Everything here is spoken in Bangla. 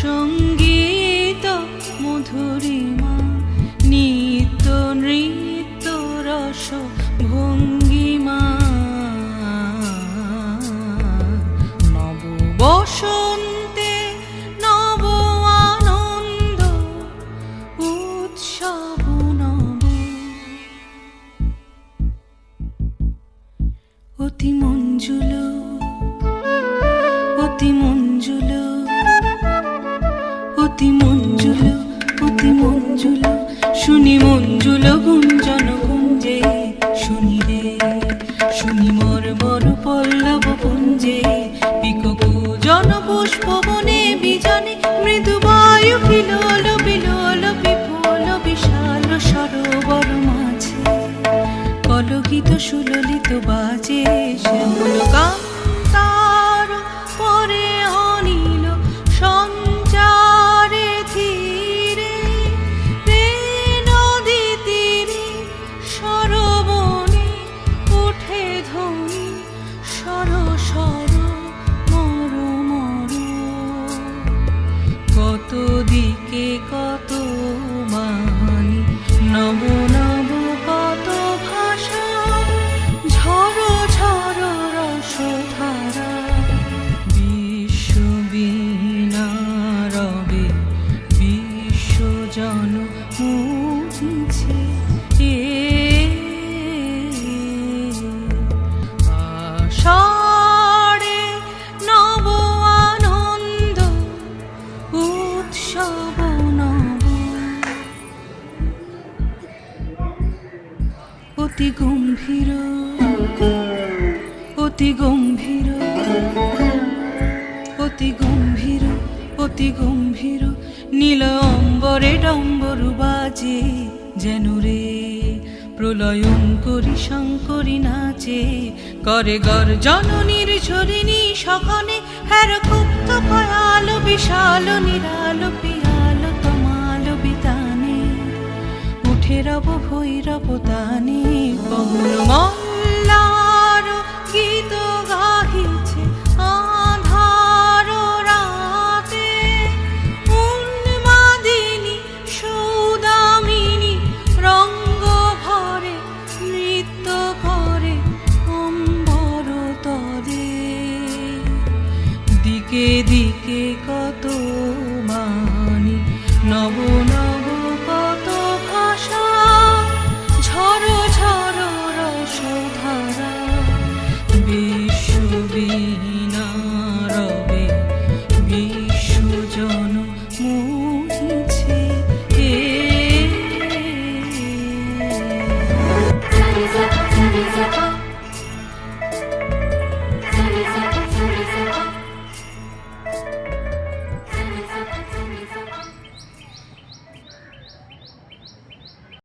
সঙ্গীত মধুরিমা নিত্য নৃত্য রস ভঙ্গিমা নব বসন্তে নব আনন্দ উৎসব নব অতি মঞ্জুল অতি মঞ্জুল অতি মঞ্জুল অতি মঞ্জুল শুনি মঞ্জুল গুঞ্জন গুঞ্জে শুনি রে শুনি মর্মর পল্লব পুঞ্জে পিকক জন পুষ্প বনে বিজনে মৃদু বায়ু কিলোল বিলোল বিপুল বিশাল সরোবর মাঝে কলকিত সুললিত বাজে শ্যামল কান্তার পরে অনিল সঞ্চারে ধীরে রে নদী তীরে সরবনে উঠে ধ্বনি সর সর মর মর কত দিকে কত বাণী নব নব কত ভাষা ঝড় ঝড় রসধারা বিশ্ববীণা রবে বিশ্বজন মুছে আষাঢ়ে নব আনন্দ উৎসব নব অতি গম্ভীর অতি গম্ভীর অতি গম্ভীর অতি গম্ভীর নীল অম্বরে ডম্বরু বাজে যেন রে প্রলয়ঙ্করী শঙ্করী নাচে করে গর্জন নির্ঝরিণী সখনে হ্যার কুপ্ত ভয়াল বিশাল নিরাল পিয়াল তমাল বিতানে উঠে রব ভৈরব তানে বহুল মল্লার গীত গাহিছে আধার রাতে উন্মাদিনী সৌদামিনী রঙ্গ ভরে নৃত্য করে অম্বর তলে দিকে দিকে